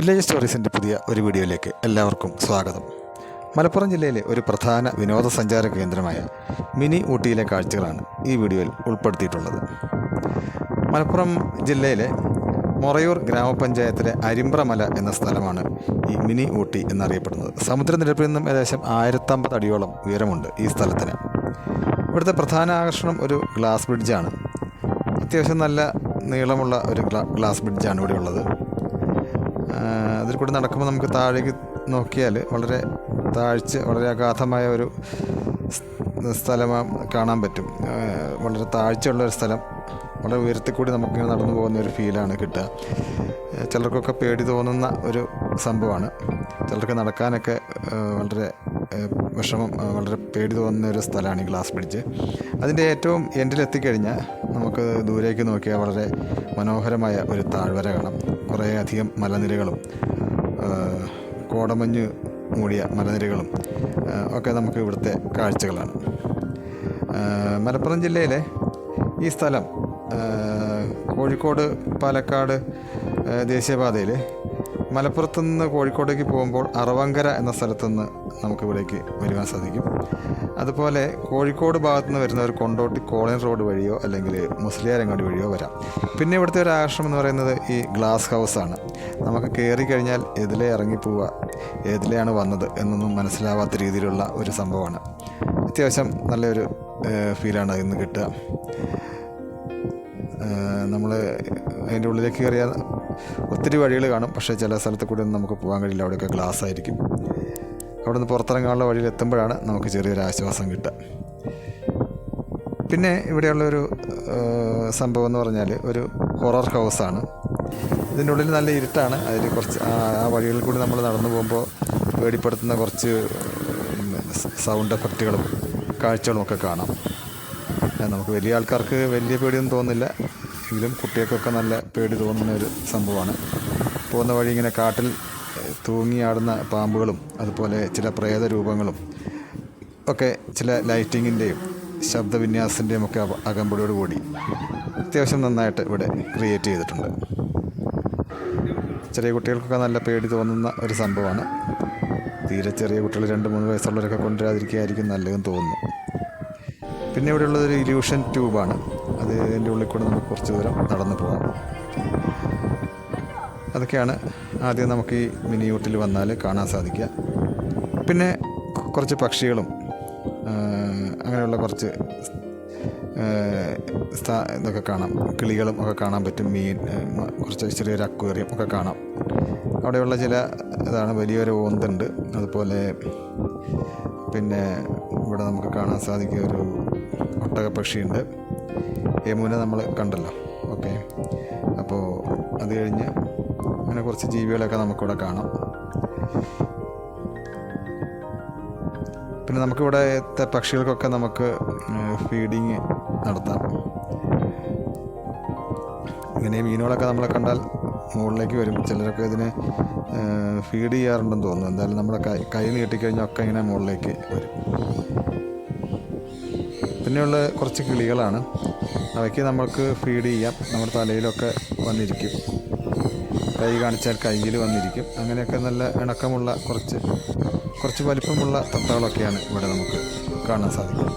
Village സ്റ്റോറീസിൻ്റെ പുതിയ ഒരു വീഡിയോയിലേക്ക് എല്ലാവർക്കും സ്വാഗതം. മലപ്പുറം ജില്ലയിലെ ഒരു പ്രധാന വിനോദസഞ്ചാര കേന്ദ്രമായ മിനി ഊട്ടിയിലെ കാഴ്ചകളാണ് ഈ വീഡിയോയിൽ ഉൾപ്പെടുത്തിയിട്ടുള്ളത്. മലപ്പുറം ജില്ലയിലെ മൊറയൂർ ഗ്രാമപഞ്ചായത്തിലെ അരിമ്പ്രമല എന്ന സ്ഥലമാണ് ഈ മിനി ഊട്ടി എന്നറിയപ്പെടുന്നത്. സമുദ്രനിരപ്പിൽ നിന്നും ഏകദേശം 1050 അടിയോളം ഉയരമുണ്ട് ഈ സ്ഥലത്തിന്. ഇവിടുത്തെ പ്രധാന ആകർഷണം ഒരു ഗ്ലാസ് ബ്രിഡ്ജാണ്. അത്യാവശ്യം നല്ല നീളമുള്ള ഒരു ഗ്ലാസ് ബ്രിഡ്ജാണ് ഇവിടെ ഉള്ളത്. അതിൽ കൂടെ നടക്കുമ്പോൾ നമുക്ക് താഴേക്ക് നോക്കിയാൽ വളരെ അഗാധമായ ഒരു സ്ഥലം കാണാൻ പറ്റും. വളരെ താഴ്ചയുള്ള ഒരു സ്ഥലം, വളരെ ഉയരത്തിൽ കൂടി നമുക്കിങ്ങനെ നടന്നു പോകുന്ന ഒരു ഫീലാണ് കിട്ടുക. ചിലർക്കൊക്കെ പേടി തോന്നുന്ന ഒരു സംഭവമാണ്. ചിലർക്ക് നടക്കാനൊക്കെ വളരെ വിഷമം, വളരെ പേടി തോന്നുന്ന ഒരു സ്ഥലമാണ് ഈ ഗ്ലാസ് ബ്രിഡ്ജ്. അതിൻ്റെ ഏറ്റവും എൻഡിലെത്തിക്കഴിഞ്ഞാൽ നമുക്ക് ദൂരേക്ക് നോക്കിയാൽ വളരെ മനോഹരമായ ഒരു താഴ്വര കാണാം. കുറേ അധികം മലനിരകളും കോടമഞ്ഞ് മൂടിയ മലനിരകളും ഒക്കെ നമുക്ക് ഇവിടുത്തെ കാഴ്ചകളാണ്. മലപ്പുറം ജില്ലയിലെ ഈ സ്ഥലം കോഴിക്കോട് പാലക്കാട് ദേശീയപാതയിൽ മലപ്പുറത്തുനിന്ന് കോഴിക്കോടേക്ക് പോകുമ്പോൾ അറവങ്കര എന്ന സ്ഥലത്തുനിന്ന് നമുക്കിവിടേക്ക് വരുവാൻ സാധിക്കും. അതുപോലെ കോഴിക്കോട് ഭാഗത്തുനിന്ന് വരുന്നവർ കൊണ്ടോട്ടി കോളനി റോഡ് വഴിയോ അല്ലെങ്കിൽ മുസ്ലിയാരങ്ങാടി വഴിയോ വരാം. പിന്നെ ഇവിടുത്തെ ഒരു ആകർഷണം എന്ന് പറയുന്നത് ഈ ഗ്ലാസ് ഹൗസാണ്. നമുക്ക് കയറി കഴിഞ്ഞാൽ ഏതിലേ ഇറങ്ങിപ്പോവുക, ഏതിലെയാണ് വന്നത് എന്നൊന്നും മനസ്സിലാവാത്ത രീതിയിലുള്ള ഒരു സംഭവമാണ്. അത്യാവശ്യം നല്ലൊരു ഫീലാണ് അതിൽ നിന്ന് കിട്ടുക. നമ്മൾ അതിൻ്റെ ഉള്ളിലേക്ക് കയറിയാൽ ഒത്തിരി വഴികൾ കാണും, പക്ഷേ ചില സ്ഥലത്ത് കൂടി ഒന്നും നമുക്ക് പോകാൻ കഴിയില്ല. അവിടെയൊക്കെ ഗ്ലാസ് ആയിരിക്കും. അവിടെ നിന്ന് പുറത്തിറങ്ങാനുള്ള വഴിയിൽ എത്തുമ്പോഴാണ് നമുക്ക് ചെറിയൊരു ആശ്വാസം കിട്ടുക. പിന്നെ ഇവിടെയുള്ളൊരു സംഭവം എന്ന് പറഞ്ഞാൽ ഒരു ഹൊറർ ഹൗസാണ്. ഇതിൻ്റെ ഉള്ളിൽ നല്ല ഇരുട്ടാണ്. അതിൽ കുറച്ച് ആ വഴികളിൽ കൂടി നമ്മൾ നടന്നു പോകുമ്പോൾ പേടിപ്പെടുത്തുന്ന കുറച്ച് സൗണ്ട് എഫക്റ്റുകളും കാഴ്ചകളും ഒക്കെ കാണാം. നമുക്ക് വലിയ ആൾക്കാർക്ക് വലിയ പേടിയൊന്നും തോന്നില്ല, എങ്കിലും കുട്ടികൾക്കൊക്കെ നല്ല പേടി തോന്നുന്ന ഒരു സംഭവമാണ്. പോകുന്ന വഴി ഇങ്ങനെ കാട്ടിൽ തൂങ്ങിയാടുന്ന പാമ്പുകളും അതുപോലെ ചില പ്രേത രൂപങ്ങളും ഒക്കെ ചില ലൈറ്റിങ്ങിൻ്റെയും ശബ്ദവിന്യാസത്തിൻ്റെയും ഒക്കെ അകമ്പടിയോട് കൂടി അത്യാവശ്യം നന്നായിട്ട് ഇവിടെ ക്രിയേറ്റ് ചെയ്തിട്ടുണ്ട്. ചെറിയ കുട്ടികൾക്കൊക്കെ നല്ല പേടി തോന്നുന്ന ഒരു സംഭവമാണ്. തീരെ ചെറിയ കുട്ടികൾ 2-3 വയസ്സുള്ളവരൊക്കെ കൊണ്ടുവരാതിരിക്കുകയായിരിക്കും നല്ലതെന്ന് തോന്നുന്നു. പിന്നെ ഇവിടെയുള്ളതൊരു ഇല്യൂഷൻ ട്യൂബാണ്. അതിൻ്റെ ഉള്ളിൽ കൂടെ നമുക്ക് കുറച്ച് ദൂരം നടന്നു പോകാം. അതൊക്കെയാണ് ആദ്യം നമുക്ക് ഈ മിനി ഊട്ടിൽ വന്നാൽ കാണാൻ സാധിക്കുക. പിന്നെ കുറച്ച് പക്ഷികളും അങ്ങനെയുള്ള കുറച്ച് ഇതൊക്കെ കാണാം. കിളികളും ഒക്കെ കാണാൻ പറ്റും. കുറച്ച് ചെറിയൊരു അക്വേറിയം ഒക്കെ കാണാം. അവിടെയുള്ള ചില വലിയൊരു ഓന്തുണ്ട്. അതുപോലെ പിന്നെ ഇവിടെ നമുക്ക് കാണാൻ സാധിക്കുക ഒരു ഒട്ടകപ്പക്ഷിയുണ്ട്. യമുന നമ്മൾ കണ്ടല്ലോ. ഓക്കെ, അപ്പോൾ അത് കഴിഞ്ഞ് അങ്ങനെ കുറച്ച് ജീവികളൊക്കെ നമുക്കിവിടെ കാണാം. പിന്നെ നമുക്കിവിടുത്തെ പക്ഷികൾക്കൊക്കെ നമുക്ക് ഫീഡിങ് നടത്താം. ഇങ്ങനെ മീനുകളൊക്കെ നമ്മളെ കണ്ടാൽ മുകളിലേക്ക് വരും. ചിലരൊക്കെ ഇതിന് ഫീഡ് ചെയ്യാറുണ്ടെന്ന് തോന്നുന്നു. എന്തായാലും നമ്മുടെ കൈ നീട്ടിക്കഴിഞ്ഞാൽ ഒക്കെ ഇങ്ങനെ മുകളിലേക്ക് വരും. പിന്നെയുള്ള കുറച്ച് കിളികളാണ്. അവയ്ക്ക് നമ്മൾക്ക് ഫീഡ് ചെയ്യാം. നമ്മുടെ തലയിലൊക്കെ വന്നിരിക്കും. കൈ കാണിച്ചാൽ കയ്യിൽ വന്നിരിക്കും. അങ്ങനെയൊക്കെ നല്ല ഇണക്കമുള്ള കുറച്ച് വലിപ്പമുള്ള തത്തകളൊക്കെയാണ് ഇവിടെ നമുക്ക് കാണാൻ സാധിക്കും.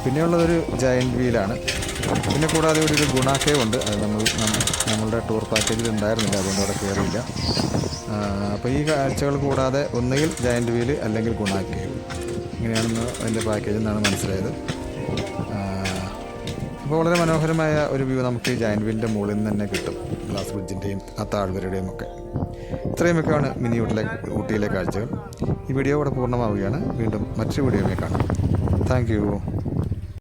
പിന്നെയുള്ളതൊരു ജയൻറ്റ് വീലാണ്. പിന്നെ കൂടാതെ ഇവിടെ ഒരു ഗുണ കേവ് ഉണ്ട്. അത് നമ്മളുടെ ടൂർ പാക്കേജിൽ ഉണ്ടായിരുന്നില്ല, അതുകൊണ്ട് അവിടെ കയറിയില്ല. അപ്പോൾ ഈ കാഴ്ചകൾ കൂടാതെ ഒന്നുകിൽ ജയൻറ്റ് വീൽ അല്ലെങ്കിൽ ഗുണ കേവ്, ഇങ്ങനെയാണെന്ന് അതിൻ്റെ പാക്കേജിൽ നിന്നാണ് മനസ്സിലായത്. അപ്പോൾ വളരെ മനോഹരമായ ഒരു വ്യൂ നമുക്ക് ഈ ജയൻറ്റ് വീലിൻ്റെ മുകളിൽ നിന്ന് തന്നെ കിട്ടും. ഗ്ലാസ് ബ്രിഡ്ജിൻ്റെയും ആ താഴ്വരയുടെയും ഒക്കെ. ഇത്രയുമൊക്കെയാണ് മിനി ഊട്ടിയിലെ കാഴ്ചകൾ. ഈ വീഡിയോ ഇവിടെ പൂർണ്ണമാവുകയാണ്. വീണ്ടും മറ്റൊരു വീഡിയോയിൽ കാണാം. Thank you.